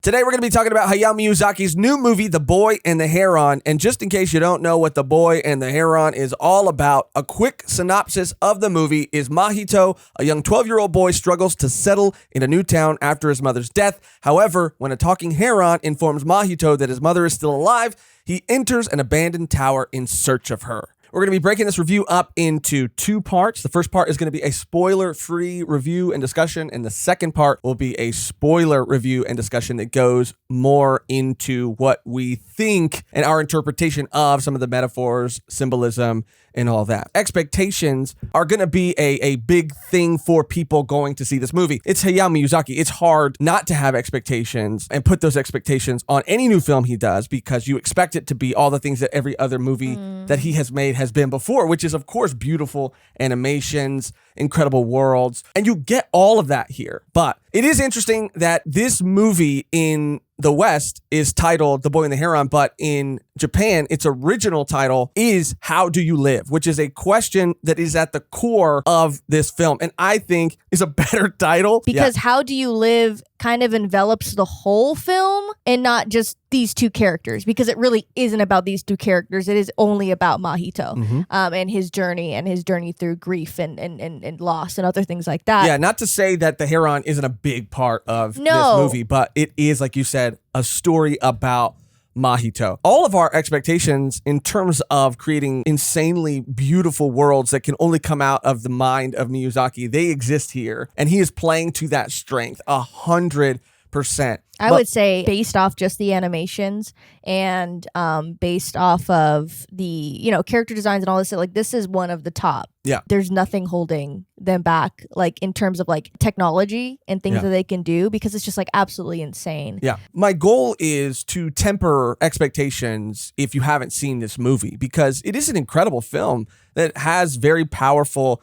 Today we're going to be talking about Hayao Miyazaki's new movie, The Boy and the Heron. And just in case you don't know what The Boy and the Heron is all about, a quick synopsis of the movie is Mahito, a young 12-year-old boy, struggles to settle in a new town after his mother's death. However, when a talking heron informs Mahito that his mother is still alive, he enters an abandoned tower in search of her. We're going to be breaking this review up into two parts. The first part is going to be a spoiler-free review and discussion, and the second part will be a spoiler review and discussion that goes more into what we think and our interpretation of some of the metaphors, symbolism, and all that. Expectations are going to be a big thing for people going to see this movie. It's Hayao Miyazaki. It's hard not to have expectations and put those expectations on any new film he does because you expect it to be all the things that every other movie that he has made has been before, which is, of course, beautiful animations, incredible worlds, and you get all of that here. But it is interesting that this movie in the West is titled The Boy and the Heron, but in Japan, its original title is How Do You Live, which is a question that is at the core of this film, and I think is a better title. Because How Do You Live kind of envelops the whole film and not just these two characters, because it really isn't about these two characters. It is only about Mahito and his journey through grief and loss and other things like that. Yeah, not to say that the Heron isn't a big part of this movie, but it is, like you said, a story about Mahito. All of our expectations in terms of creating insanely beautiful worlds that can only come out of the mind of Miyazaki, they exist here, and he is playing to that strength 100%. I would say based off just the animations and based off of the, character designs and all this, like this is one of the top. Yeah. There's nothing holding them back, like in terms of like technology and things that they can do, because it's just like absolutely insane. Yeah. My goal is to temper expectations if you haven't seen this movie, because it is an incredible film that has a very powerful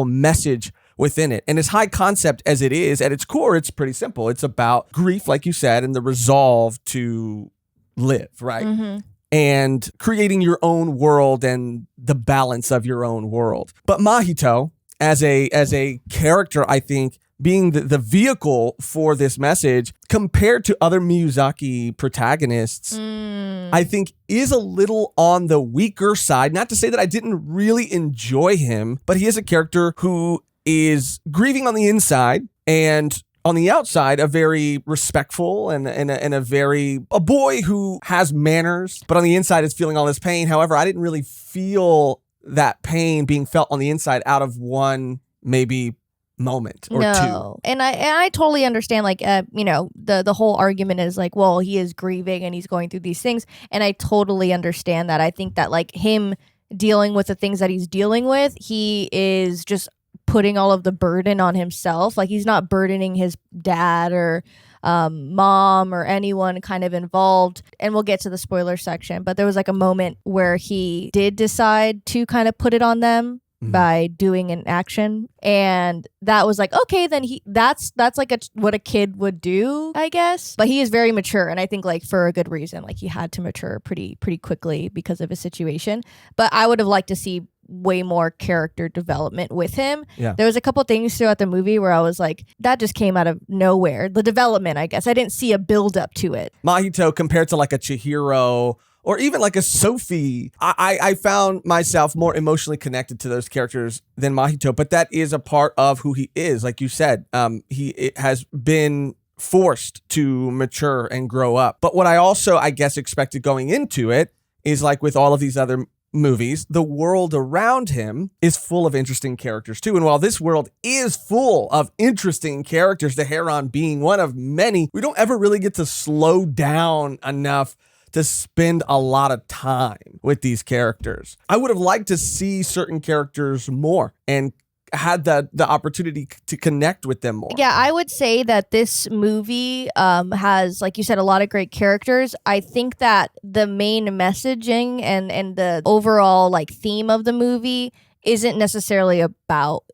message within it. And as high concept as it is, at its core, it's pretty simple. It's about grief, like you said, and the resolve to live, right? And creating your own world and the balance of your own world. But Mahito, as a character, I think, being the vehicle for this message, compared to other Miyazaki protagonists, I think is a little on the weaker side. Not to say that I didn't really enjoy him, but he is a character who is grieving on the inside and on the outside a very respectful and a boy who has manners, but on the inside is feeling all this pain. However, I didn't really feel that pain being felt on the inside out of one maybe moment or two. And I totally understand, like the whole argument is like, well, he is grieving and he's going through these things, and I totally understand that. I think that like him dealing with the things that he's dealing with, he is just putting all of the burden on himself. Like he's not burdening his dad or mom or anyone kind of involved. And we'll get to the spoiler section, but there was like a moment where he did decide to kind of put it on them by doing an action, and that was like, okay, then that's like what a kid would do, I guess. But he is very mature, and I think like for a good reason. Like he had to mature pretty quickly because of his situation. But I would have liked to see way more character development with him. Yeah. There was a couple things throughout the movie where I was like, that just came out of nowhere. The development, I guess. I didn't see a build up to it. Mahito compared to like a Chihiro or even like a Sophie, I found myself more emotionally connected to those characters than Mahito, but that is a part of who he is. Like you said, he has been forced to mature and grow up. But what I also, I guess, expected going into it is like with all of these other movies, the world around him is full of interesting characters too. And while this world is full of interesting characters, the Heron being one of many, we don't ever really get to slow down enough to spend a lot of time with these characters. I would have liked to see certain characters more and had the opportunity to connect with them more. Yeah, I would say that this movie has, like you said, a lot of great characters. I think that the main messaging and the overall like theme of the movie isn't necessarily about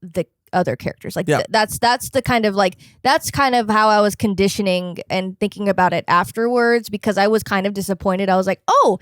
the other characters. Like Yeah. that's the kind of like that's kind of how I was conditioning and thinking about it afterwards, because I was kind of disappointed. I was like, oh,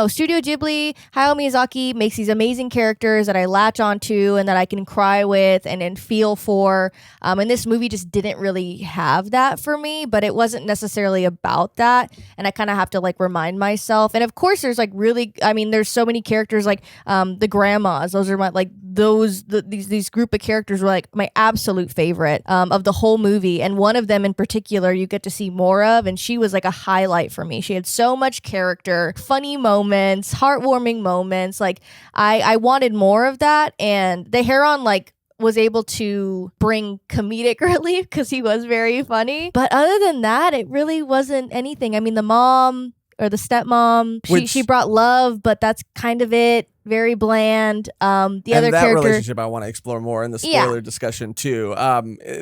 Studio Ghibli, Hayao Miyazaki makes these amazing characters that I latch onto and that I can cry with and feel for. And this movie just didn't really have that for me, but it wasn't necessarily about that. And I kind of have to like remind myself. And of course, there's like there's so many characters like the grandmas. Those are my like these group of characters were like my absolute favorite of the whole movie. And one of them in particular, you get to see more of, and she was like a highlight for me. She had so much character, funny moments, heartwarming moments. Like I wanted more of that, and the Heron like was able to bring comedic relief because he was very funny. But other than that, it really wasn't anything. I mean, the mom or the stepmom, she brought love, but that's kind of it. Very bland. The other that character relationship I want to explore more in the spoiler discussion too.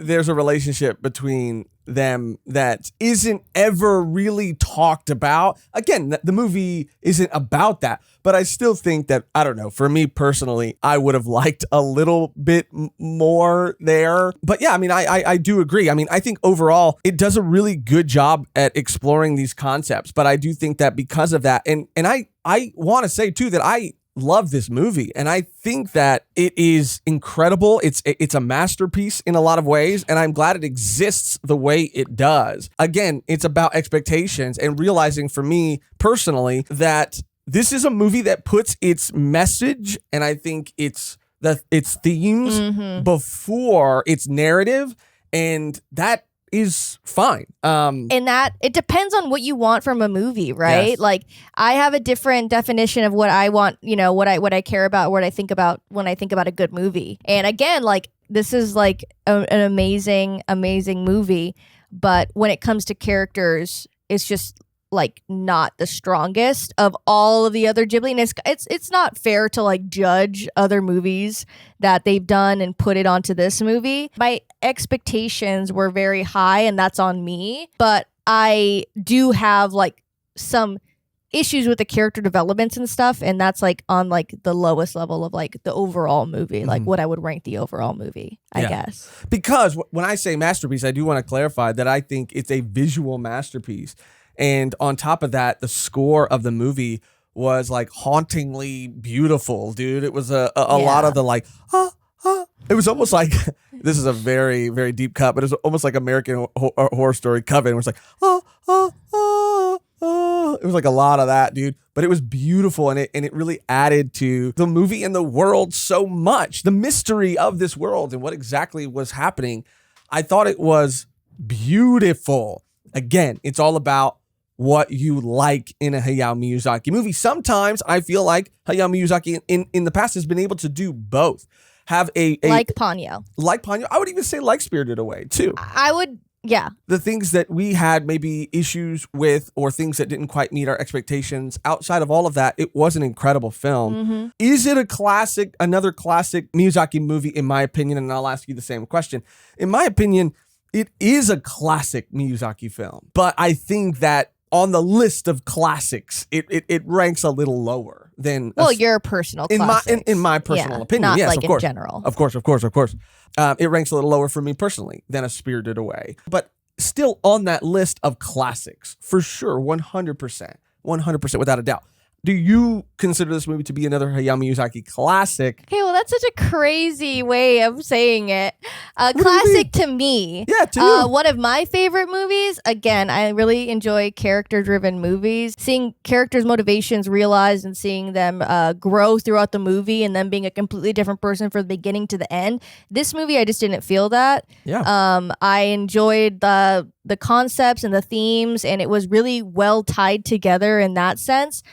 There's a relationship between them that isn't ever really talked about. Again, the movie isn't about that, but I still think that, I don't know, for me personally, I would have liked a little bit more there. But yeah, I mean, I do agree. I mean, I think overall it does a really good job at exploring these concepts, but I do think that because of that, and I want to say too that I love this movie, and I think that it is incredible. It's a masterpiece in a lot of ways, and I'm glad it exists the way it does. Again, it's about expectations and realizing for me personally that this is a movie that puts its message, and I think its themes before its narrative, and that is fine. And that it depends on what you want from a movie, right? Yes. Like I have a different definition of what I want, what I care about, what I think about when I think about a good movie. And again, like this is like an amazing movie, but when it comes to characters, it's just like not the strongest of all of the other Ghibli, and it's not fair to like judge other movies that they've done and put it onto this movie. My expectations were very high, and that's on me, but I do have like some issues with the character developments and stuff, and that's like on like the lowest level of like the overall movie, like what I would rank the overall movie, I guess. Because when I say masterpiece, I do want to clarify that I think it's a visual masterpiece. And on top of that, the score of the movie was like hauntingly beautiful, dude. It was a lot of the like, it was almost like, this is a very, very deep cut, but it was almost like American Horror Story Coven. It was like, it was like a lot of that, dude. But it was beautiful, and it really added to the movie and the world so much. The mystery of this world and what exactly was happening. I thought it was beautiful. Again, it's all about what you like in a Hayao Miyazaki movie. Sometimes I feel like Hayao Miyazaki in the past has been able to do both. Have a like Ponyo. Like Ponyo. I would even say like Spirited Away too. I would, yeah. The things that we had maybe issues with or things that didn't quite meet our expectations, outside of all of that, it was an incredible film. Is it a classic, another classic Miyazaki movie in my opinion? And I'll ask you the same question. In my opinion, it is a classic Miyazaki film, but I think that on the list of classics, it ranks a little lower than your personal classics. in my personal opinion. Not yes, like of course, in general. Of course. It ranks a little lower for me personally than A Spirited Away, but still on that list of classics for sure, 100%, without a doubt. Do you consider this movie to be another Hayao Miyazaki classic? Okay, well, that's such a crazy way of saying it. Classic to me. Yeah, to you. One of my favorite movies. Again, I really enjoy character-driven movies. Seeing characters' motivations realized and seeing them grow throughout the movie and them being a completely different person from the beginning to the end. This movie, I just didn't feel that. Yeah. I enjoyed the concepts and the themes, and it was really well tied together in that sense.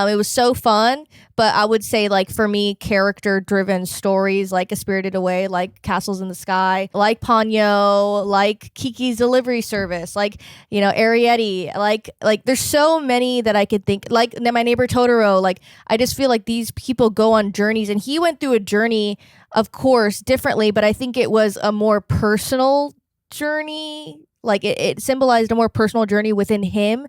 It was so fun, but I would say like for me, character-driven stories like A Spirited Away, like Castles in the Sky, like Ponyo, like Kiki's Delivery Service, like, Arrietty, like there's so many that I could think, like My Neighbor Totoro, like I just feel like these people go on journeys, and he went through a journey, of course, differently, but I think it was a more personal journey Like it symbolized a more personal journey within him,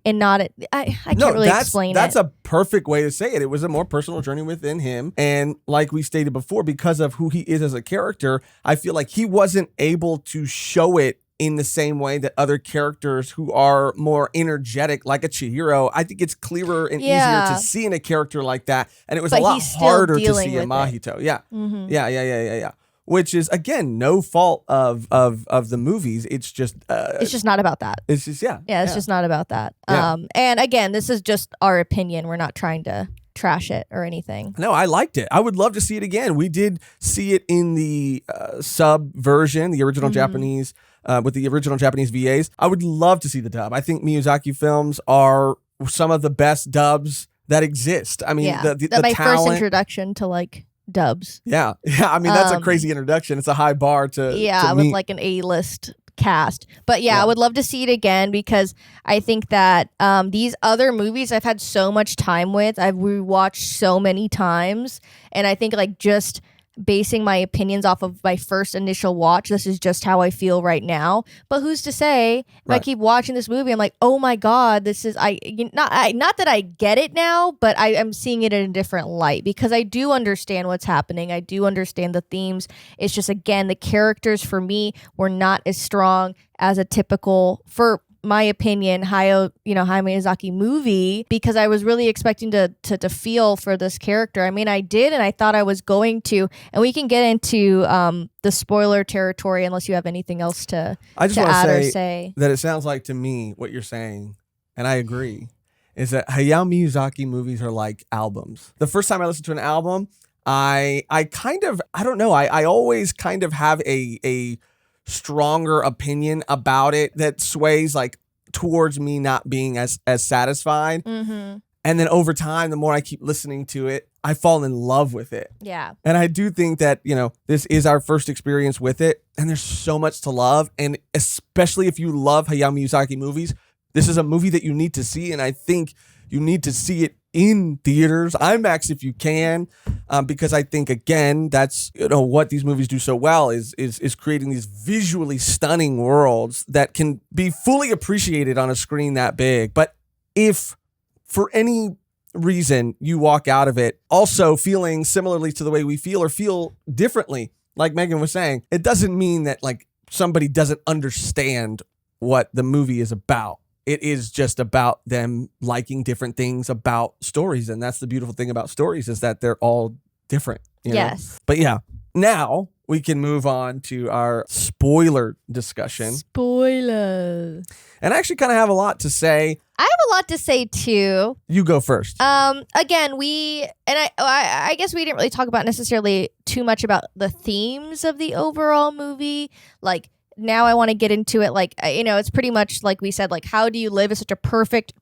and not. I can't really explain that's it. a perfect way to say it. It was a more personal journey within him, and like we stated before, because of who he is as a character, I feel like he wasn't able to show it in the same way that other characters who are more energetic, like a Chihiro. I think it's clearer and easier to see in a character like that, and it was a lot harder to see in Mahito. Yeah. Which is, again, no fault of the movies. It's just not about that. It's just it's just not about that. Yeah. And again, this is just our opinion. We're not trying to trash it or anything. No, I liked it. I would love to see it again. We did see it in the sub version, the original Japanese, with the original Japanese VAs. I would love to see the dub. I think Miyazaki films are some of the best dubs that exist. I mean, the my talent. first introduction to like dubs. Yeah. I mean, that's a crazy introduction. It's a high bar to with meet. like an A-list cast. But I would love to see it again, because I think that these other movies I've had so much time with, I've rewatched so many times, and I think like just basing my opinions off of my first initial watch, this is just how I feel right now. But who's to say if I keep watching this movie, I'm like, oh my god, this is not that I get it now, but I'm seeing it in a different light, because I do understand what's happening. I do understand the themes. It's just, again, the characters for me were not as strong as a typical, for my opinion, Hayao Miyazaki movie, because I was really expecting to feel for this character. I mean, I did, and I thought I was going to, and we can get into the spoiler territory unless you have anything else to I just add want or say. That it sounds like to me what you're saying, and I agree, is that Hayao Miyazaki movies are like albums. The first time I listened to an album, I kind of, I don't know, I always kind of have a stronger opinion about it that sways like towards me not being as satisfied. And then over time, the more I keep listening to it, I fall in love with it. Yeah. And I do think that, this is our first experience with it, and there's so much to love. And especially if you love Hayao Miyazaki movies, this is a movie that you need to see. And I think you need to see it in theaters, IMAX if you can, because I think, again, that's what these movies do so well is creating these visually stunning worlds that can be fully appreciated on a screen that big. But if for any reason you walk out of it also feeling similarly to the way we feel, or feel differently, like Mehgan was saying, it doesn't mean that like somebody doesn't understand what the movie is about. It is just about them liking different things about stories. And that's the beautiful thing about stories, is that they're all different. Yes. But yeah, now we can move on to our spoiler discussion. Spoiler. And I actually kind of have a lot to say. I have a lot to say too. You go first. Again, I guess we didn't really talk about necessarily too much about the themes of the overall movie. Like, now I want to get into it. Like, it's pretty much like we said, like, How Do You Live is such a perfect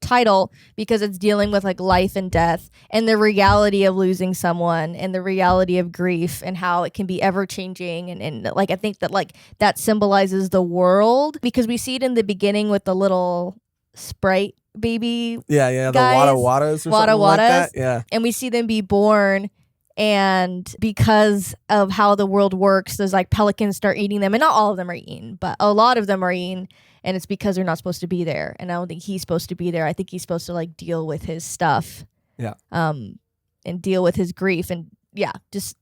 title, because it's dealing with like life and death and the reality of losing someone and the reality of grief and how it can be ever changing. And like, I think that like that symbolizes the world, because we see it in the beginning with the little sprite baby. Yeah. Guys, the Wada Wadas or something like that. Yeah. And we see them be born. And because of how the world works, there's like pelicans start eating them, and not all of them are eaten, but a lot of them are eaten, and it's because they're not supposed to be there. And I don't think he's supposed to be there. I think he's supposed to like deal with his stuff, and deal with his grief, and just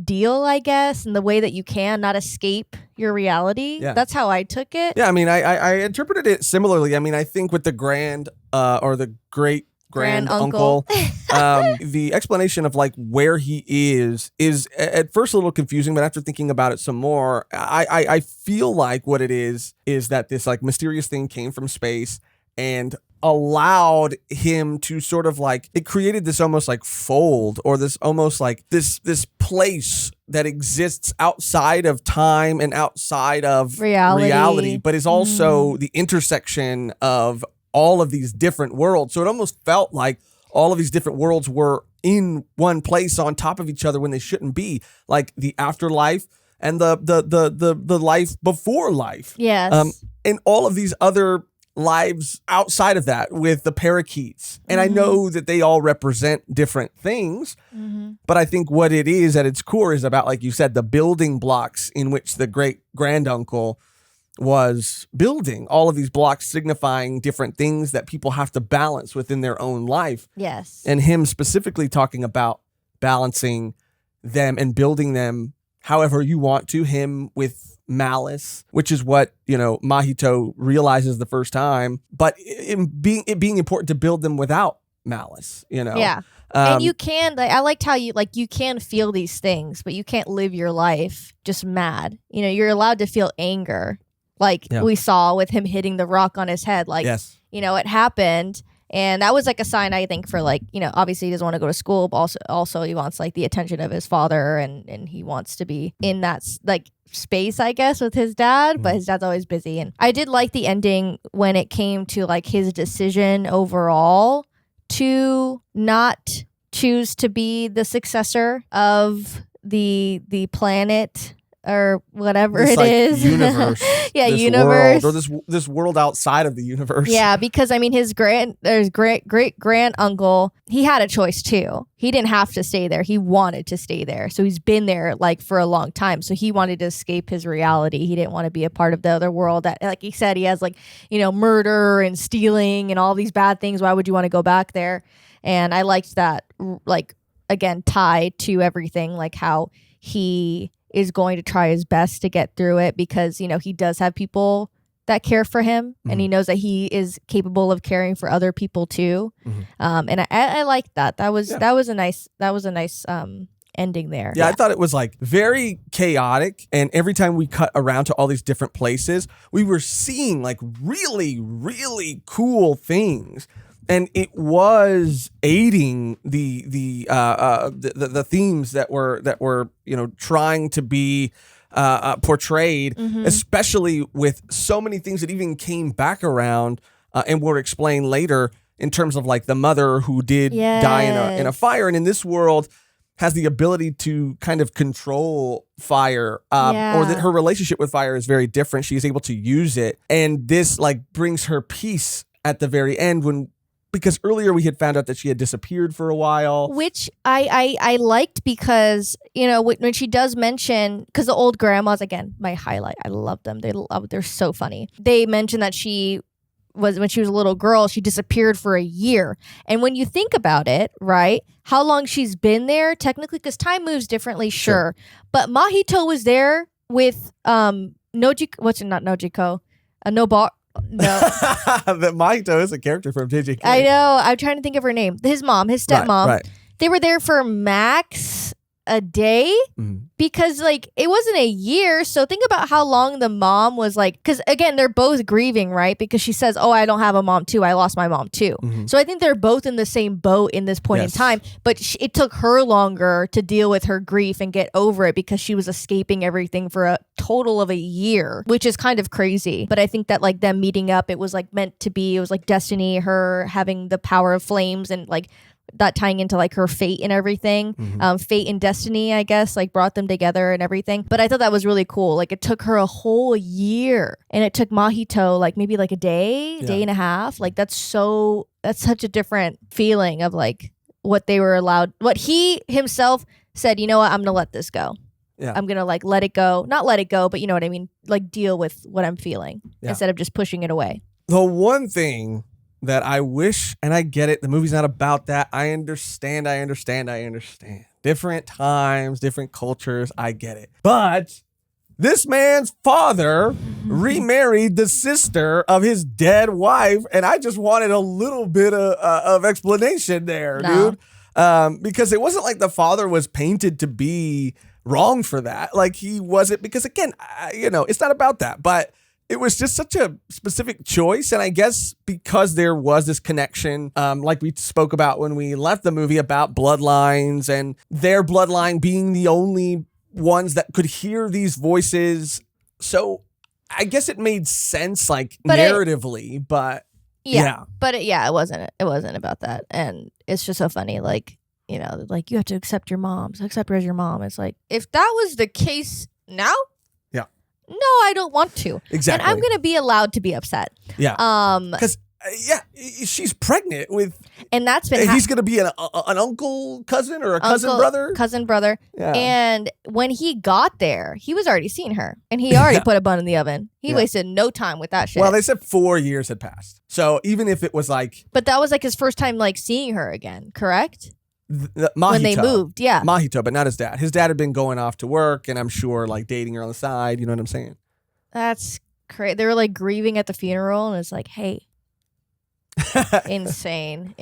deal, I guess, in the way that you can, not escape your reality. Yeah. That's how I took it. Yeah, I mean, I interpreted it similarly. I mean, I think with the grand or the great grand uncle. The explanation of like where he is at first a little confusing, but after thinking about it some more, I feel like what it is that this like mysterious thing came from space and allowed him to sort of like, it created this almost like fold, or this almost like this place that exists outside of time and outside of reality, but is also the intersection of all of these different worlds. So it almost felt like all of these different worlds were in one place on top of each other when they shouldn't be, like the afterlife and the life before life. Yes. And all of these other lives outside of that with the parakeets. And I know that they all represent different things, but I think what it is at its core is about, like you said, the building blocks in which the great granduncle was building all of these blocks signifying different things that people have to balance within their own life. Yes. And him specifically talking about balancing them and building them however you want to, him with malice, which is what, Mahito realizes the first time, but it being important to build them without malice, Yeah. And you can, I liked how you can feel these things, but you can't live your life just mad. You're allowed to feel anger. We saw with him hitting the rock on his head. Yes. It happened. And that was a sign, I think, for obviously he doesn't want to go to school, but also he wants the attention of his father, and he wants to be in that space, I guess, with his dad, but his dad's always busy. And I did like the ending when it came to his decision overall to not choose to be the successor of the planet or whatever it is. Universe. Yeah, this universe. World, or this world outside of the universe. Yeah, because his great grand uncle, he had a choice too. He didn't have to stay there. He wanted to stay there. So he's been there for a long time. So he wanted to escape his reality. He didn't want to be a part of the other world that, like he said, he has murder and stealing and all these bad things. Why would you want to go back there? And I liked that, again, tied to everything, how he is going to try his best to get through it because, he does have people that care for him and he knows that he is capable of caring for other people too. And I liked that. That was a nice ending there. Yeah, I thought it was very chaotic. And every time we cut around to all these different places, we were seeing really, really cool things. And it was aiding the themes that were trying to be portrayed, especially with so many things that even came back around and were explained later in terms of the mother who did die in a fire, and in this world has the ability to kind of control fire, or that her relationship with fire is very different. She is able to use it, and this brings her peace at the very end because earlier we had found out that she had disappeared for a while. Which I liked because, when she does mention, because the old grandmas, again, my highlight, I love them. They're so funny. They mentioned that when she was a little girl, she disappeared for a year. And when you think about it, right, how long she's been there, technically, because time moves differently, sure. But Mahito was there with Nojiko, No. That Mahito is a character from JJK. I know. I'm trying to think of her name. His mom, his stepmom. Right. They were there for max a day because it wasn't a year. So think about how long the mom was because again, they're both grieving, right? Because she says, oh, I don't have a mom too. I lost my mom too. So I think they're both in the same boat in this point in time. But it took her longer to deal with her grief and get over it because she was escaping everything for a total of a year, which is kind of crazy. But I think that them meeting up, it was meant to be. It was destiny, her having the power of flames and that tying into her fate and everything. Fate and destiny, I guess, brought them together and everything. But I thought that was really cool. It took her a whole year, and it took Mahito maybe a day and a half. That's such a different feeling of what they were allowed, what he himself said, you know what, I'm gonna let this go. I'm gonna let it go, not let it go, but you know what I mean, deal with what I'm feeling instead of just pushing it away. The one thing that I wish, and I get it, the movie's not about that. I understand. Different times, different cultures, I get it. But this man's father remarried the sister of his dead wife, and I just wanted a little bit of explanation there, dude. Because it wasn't the father was painted to be wrong for that. He wasn't, because again, it's not about that, but it was just such a specific choice. And I guess because there was this connection, like we spoke about when we left the movie about bloodlines and their bloodline being the only ones that could hear these voices. So I guess it made sense narratively, but yeah. But it wasn't about that. And it's just so funny. You have to accept your mom. So accept her as your mom. It's if that was the case now, no, I don't want to. Exactly. And I'm going to be allowed to be upset. Yeah. Because yeah, she's pregnant with, and that's been he's going to be an uncle, cousin, or a cousin brother. Yeah. And when he got there, he was already seen her, and he already put a bun in the oven. He wasted no time with that shit. Well, they said 4 years had passed, so even if it was like, but that was like his first time like seeing her again, correct? Mahito, when they moved, Mahito, but not his dad. His dad had been going off to work, and I'm sure like dating her on the side. You know what I'm saying? That's crazy. They were like grieving at the funeral, and it's like, hey. Insane.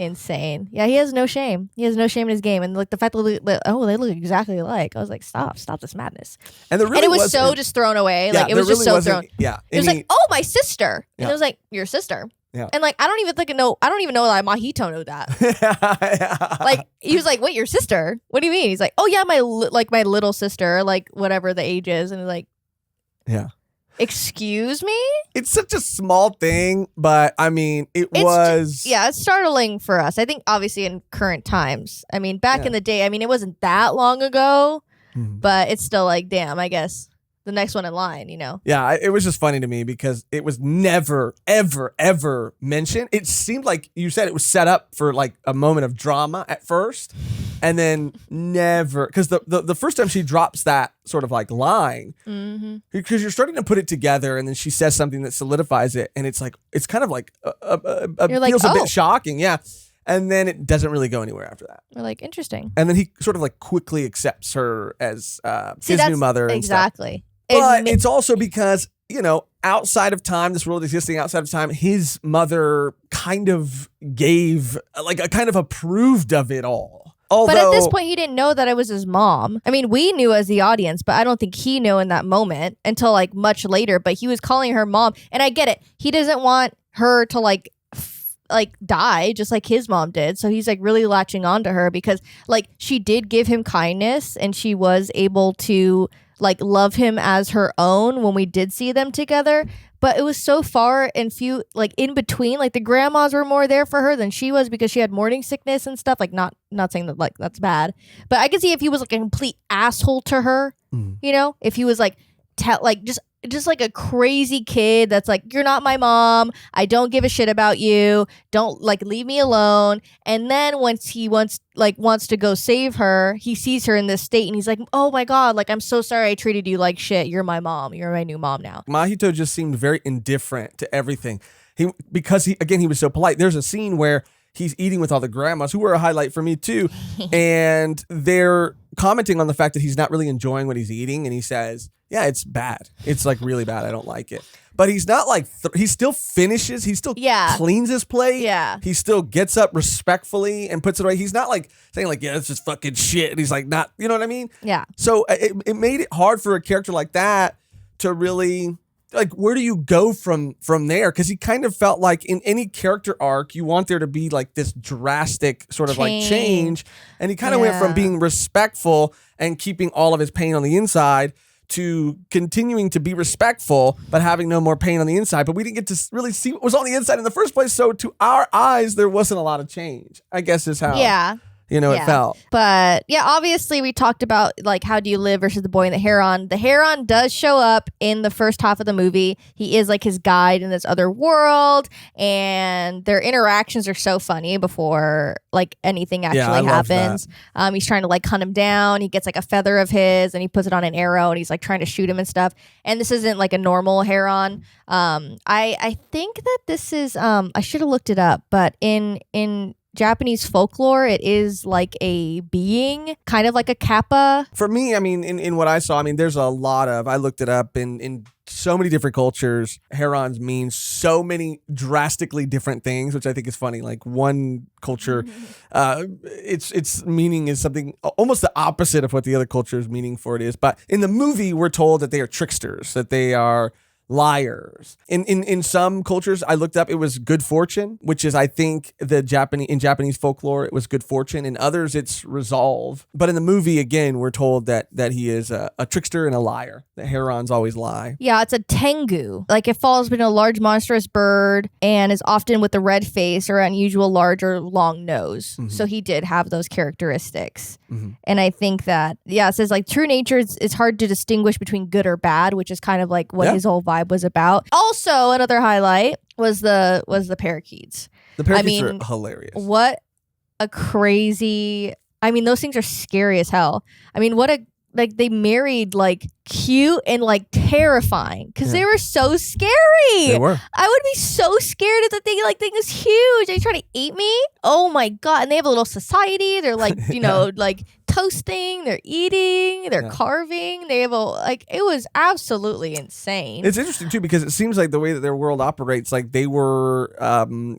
Yeah, he has no shame. He has no shame in his game, and like the fact that they look exactly alike. I was like, stop this madness. And it was so just thrown away. Yeah, like it was just so thrown. Yeah, it was like, oh, my sister, and it was like, your sister. Yeah. And like I don't even know that Mahito knew that. Like he was like, wait, your sister? What do you mean? He's like, oh yeah, my little sister, like whatever the age is, and like, yeah. Excuse me? It's such a small thing, but I mean, it's startling for us. I think obviously in current times. I mean, back in the day, I mean, it wasn't that long ago, but it's still like, damn, I guess the next one in line, you know? Yeah, it was just funny to me because it was never, ever, ever mentioned. It seemed like you said it was set up for like a moment of drama at first, and then never, because the first time she drops that sort of like line, because you're starting to put it together, and then she says something that solidifies it, and it's like, it's kind of like, feels a bit shocking, yeah. And then it doesn't really go anywhere after that. We're like, interesting. And then he sort of like quickly accepts her as his new mother. Exactly. But it's also because, you know, outside of time, this world existing outside of time, his mother kind of gave, like, a kind of approved of it all. Although, but at this point, he didn't know that it was his mom. I mean, we knew as the audience, but I don't think he knew in that moment until like much later. But he was calling her mom. And I get it. He doesn't want her to like die just like his mom did. So he's like really latching on to her because like she did give him kindness, and she was able to like love him as her own when we did see them together. But it was so far and few, like in between, like the grandmas were more there for her than she was because she had morning sickness and stuff. Like not saying that like that's bad, but I could see if he was like a complete asshole to her, you know, if he was like just like a crazy kid that's like, you're not my mom, I don't give a shit about you, don't like leave me alone. And then once he wants to go save her, he sees her in this state, and he's like, oh my god, like I'm so sorry I treated you like shit, you're my mom, you're my new mom now. Mahito just seemed very indifferent to everything. Because he was so polite. There's a scene where he's eating with all the grandmas, who were a highlight for me too, and they're commenting on the fact that he's not really enjoying what he's eating, and he says, yeah, it's bad. It's like really bad. I don't like it. But he's not like, he still finishes. He still cleans his plate. Yeah. He still gets up respectfully and puts it away. He's not like saying like, yeah, it's just fucking shit. And he's like, not, you know what I mean? Yeah. So it made it hard for a character like that to really, like, where do you go from there? Because he kind of felt like in any character arc, you want there to be like this drastic sort of like change. And he kind of went from being respectful and keeping all of his pain on the inside to continuing to be respectful, but having no more pain on the inside. But we didn't get to really see what was on the inside in the first place. So to our eyes, there wasn't a lot of change, I guess is how it felt. But yeah, obviously we talked about like How Do You Live versus The Boy and the Heron. The Heron does show up in the first half of the movie. He is like his guide in this other world, and their interactions are so funny before like anything actually happens. He's trying to like hunt him down. He gets like a feather of his and he puts it on an arrow, and he's like trying to shoot him and stuff. And this isn't like a normal Heron. I think that this is I should have looked it up, but in Japanese folklore, it is like a being, kind of like a kappa. For me, I mean, in what I saw, I mean, there's a lot of, I looked it up in so many different cultures. Herons mean so many drastically different things, which I think is funny. Like one culture, its meaning is something almost the opposite of what the other culture's meaning for it is. But in the movie, we're told that they are tricksters, that they are liars. In some cultures, I looked up, it was good fortune, which is, I think, in Japanese folklore, it was good fortune. In others, it's resolve. But in the movie, again, we're told that he is a trickster and a liar. The herons always lie. Yeah, it's a tengu. Like it falls between a large monstrous bird and is often with a red face or unusual large or long nose. So he did have those characteristics. And I think that, it says like true nature is hard to distinguish between good or bad, which is kind of like what his whole vibe vibe was about. Also, another highlight was the parakeets. The parakeets are hilarious. What a crazy... I mean, those things are scary as hell. I mean, what a... Like, they married, like, cute and, like, terrifying. Because they were so scary. They were. I would be so scared if the thing, like, thing is huge. They try to eat me. Oh, my God. And they have a little society. They're, like, you know, like, toasting. They're eating. They're carving. They have a... Like, it was absolutely insane. It's interesting, too, because it seems like the way that their world operates, like, they were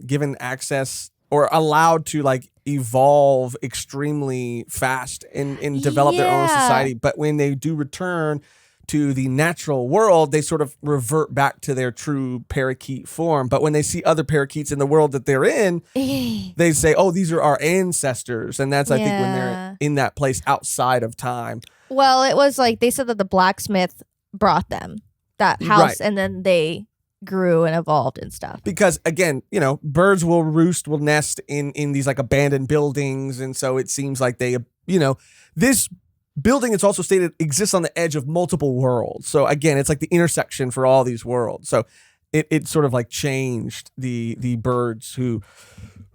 given access or allowed to, like, evolve extremely fast and develop their own society. But when they do return to the natural world, they sort of revert back to their true parakeet form. But when they see other parakeets in the world that they're in, they say, oh, these are our ancestors. And that's, I think, when they're in that place outside of time. Well, it was like they said that the blacksmith brought them that house and then they grew and evolved and stuff. Because again, you know, birds will nest in these like abandoned buildings, and so it seems like they, you know, this building, it's also stated, exists on the edge of multiple worlds. So again, it's like the intersection for all these worlds. So it sort of like changed the birds who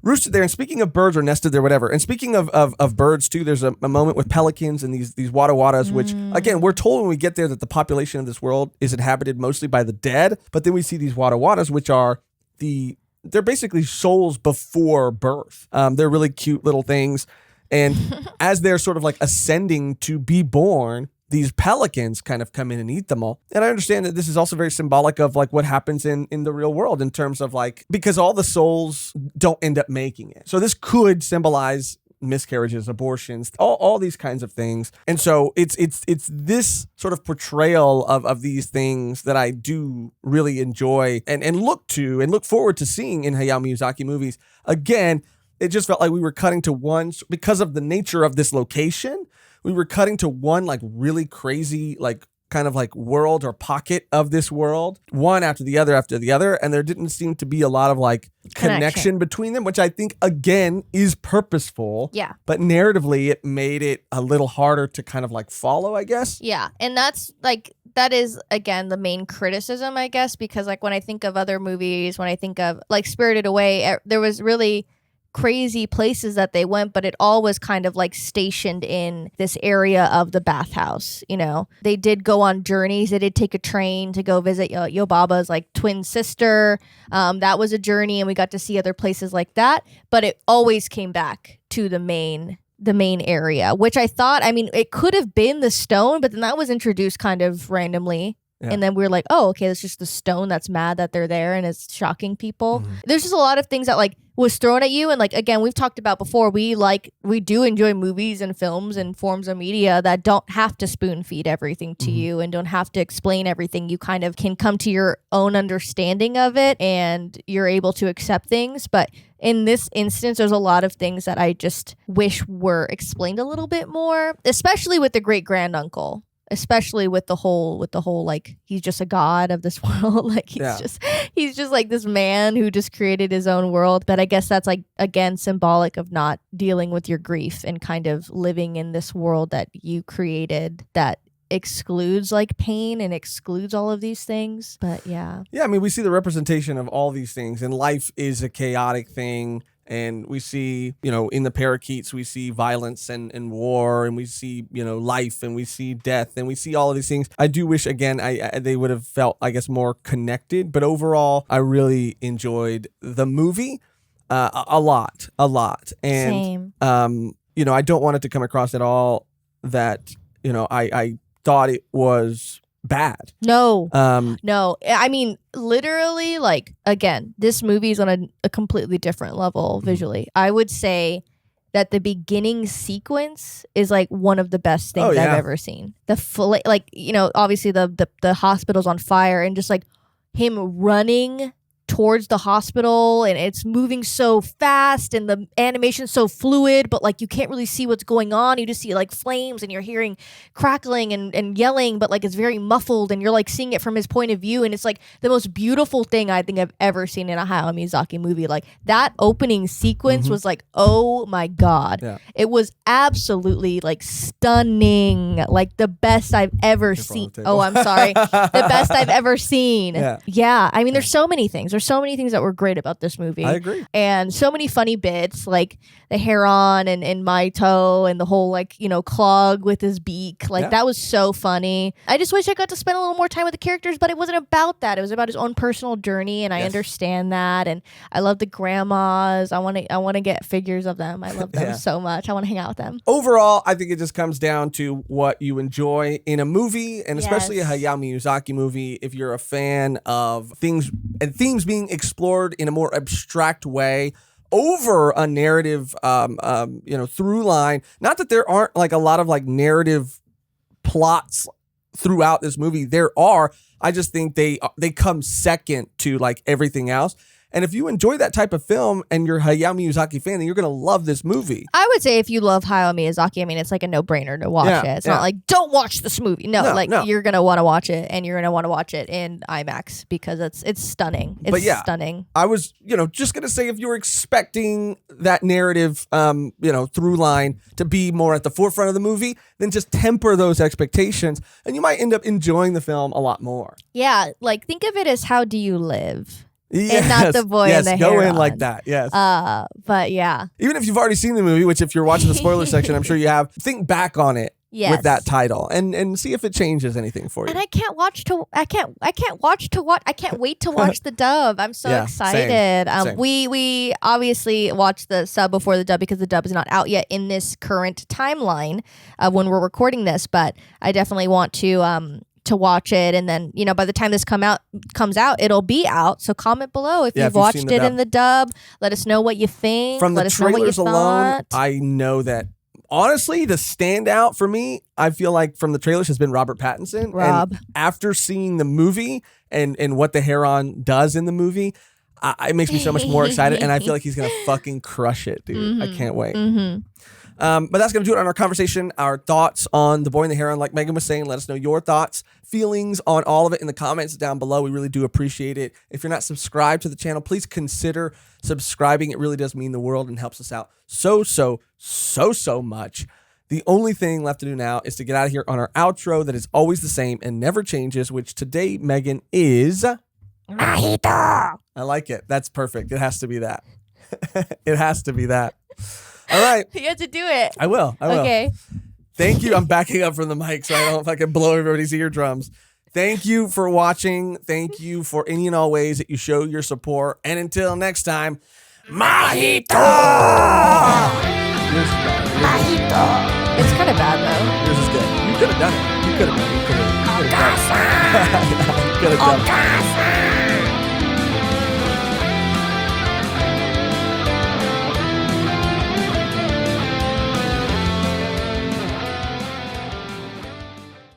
roosted there. And speaking of birds or nested there, whatever. And speaking of birds too, there's a moment with pelicans and these wada wadas, which again, we're told when we get there that the population of this world is inhabited mostly by the dead. But then we see these wada wadas, which are they're basically souls before birth. They're really cute little things. And as they're sort of like ascending to be born, these pelicans kind of come in and eat them all. And I understand that this is also very symbolic of like what happens in the real world in terms of like, because all the souls don't end up making it. So this could symbolize miscarriages, abortions, all these kinds of things. And so it's this sort of portrayal of these things that I do really enjoy and look forward to seeing in Hayao Miyazaki movies. Again, it just felt like we were cutting to one, because of the nature of this location, we were cutting to one like really crazy, like kind of like world or pocket of this world, one after the other. And there didn't seem to be a lot of like connection between them, which I think again is purposeful. Yeah. But narratively, it made it a little harder to kind of like follow, I guess. Yeah. And that's like, that is again the main criticism, I guess, because like when I think of other movies, when I think of like Spirited Away, there was really crazy places that they went, but it all was kind of like stationed in this area of the bathhouse. You know, they did go on journeys. They did take a train to go visit Yobaba's like twin sister. That was a journey, and we got to see other places like that. But it always came back to the main area, which I thought, I mean, it could have been the stone, but then that was introduced kind of randomly. Yeah. And then we were like, oh, okay, it's just the stone that's mad that they're there and it's shocking people. There's just a lot of things that like was thrown at you. And like, again, we've talked about before, we do enjoy movies and films and forms of media that don't have to spoon feed everything to you and don't have to explain everything. You kind of can come to your own understanding of it and you're able to accept things. But in this instance, there's a lot of things that I just wish were explained a little bit more, especially with the great granduncle. Especially with the whole like he's just a god of this world, like he's just like this man who just created his own world. But I guess that's like again symbolic of not dealing with your grief and kind of living in this world that you created that excludes like pain and excludes all of these things. But yeah, I mean, we see the representation of all these things, and life is a chaotic thing. And we see, you know, in the parakeets, we see violence and war, and we see, you know, life, and we see death, and we see all of these things. I do wish, again, they would have felt, I guess, more connected. But overall, I really enjoyed the movie a lot. And, same. You know, I don't want it to come across at all that, you know, I thought it was bad. No. I mean, literally, like, again, this movie is on a completely different level visually. I would say that the beginning sequence is like one of the best things I've ever seen. The like, you know, obviously the hospital's on fire and just like him running towards the hospital, and it's moving so fast, and the animation's so fluid, but like you can't really see what's going on. You just see like flames, and you're hearing crackling and yelling, but like it's very muffled, and you're like seeing it from his point of view, and it's like the most beautiful thing I think I've ever seen in a Hayao Miyazaki movie. Like that opening sequence was like, oh my god, it was absolutely like stunning, like the best I've ever seen. Oh, I'm sorry, the best I've ever seen. Yeah. I mean, there's so many things. There's so many things that were great about this movie. I agree. And so many funny bits, like the Heron and Maito and the whole like, clog with his beak. Like that was so funny. I just wish I got to spend a little more time with the characters, but it wasn't about that. It was about his own personal journey, and I understand that. And I love the grandmas. I want to get figures of them. I love them so much. I want to hang out with them. Overall, I think it just comes down to what you enjoy in a movie, and especially a Hayao Miyazaki movie. If you're a fan of things and themes being explored in a more abstract way over a narrative, through line. Not that there aren't like a lot of like narrative plots throughout this movie. There are. I just think they come second to like everything else. And if you enjoy that type of film and you're a Hayao Miyazaki fan, then you're going to love this movie. I would say if you love Hayao Miyazaki, I mean, it's like a no-brainer to watch it. It's not like, don't watch this movie. No, you're going to want to watch it, and you're going to want to watch it in IMAX because it's stunning. It's stunning. I was, just going to say if you're expecting that narrative, through line to be more at the forefront of the movie, then just temper those expectations and you might end up enjoying the film a lot more. Yeah, like think of it as How Do You Live? And not The Boy and the Heron. Go in Heron. like that, yes. But yeah. Even if you've already seen the movie, which if you're watching the spoiler section, I'm sure you have, think back on it with that title and see if it changes anything for you. And I can't wait to watch the dub. I'm so excited. Same. We obviously watched the sub before the dub because the dub is not out yet in this current timeline when we're recording this, but I definitely want to watch it, and then by the time this comes out, it'll be out. So comment below if you've watched it in the dub. Let us know what you think. From the Let us know what you trailers alone, thought. I know that honestly, the standout for me, I feel like from the trailers has been Robert Pattinson. Rob. And after seeing the movie and what the Heron does in the movie, it makes me so much more excited, and I feel like he's gonna fucking crush it, dude. I can't wait. But that's going to do it on our conversation, our thoughts on The Boy and the Heron. Like Mehgan was saying, let us know your thoughts, feelings on all of it in the comments down below. We really do appreciate it. If you're not subscribed to the channel, please consider subscribing. It really does mean the world and helps us out so much. The only thing left to do now is to get out of here on our outro that is always the same and never changes, which today, Mehgan, is... Mojito. I like it. That's perfect. It has to be that. It has to be that. All right. You have to do it. I will. Okay. Thank you. I'm backing up from the mic so I don't fucking blow everybody's eardrums. Thank you for watching. Thank you for any and all ways that you show your support. And until next time, Mojito! Mojito. It's kind of bad, though. Yours is good. You could have done it. You could have done it. You could have done it.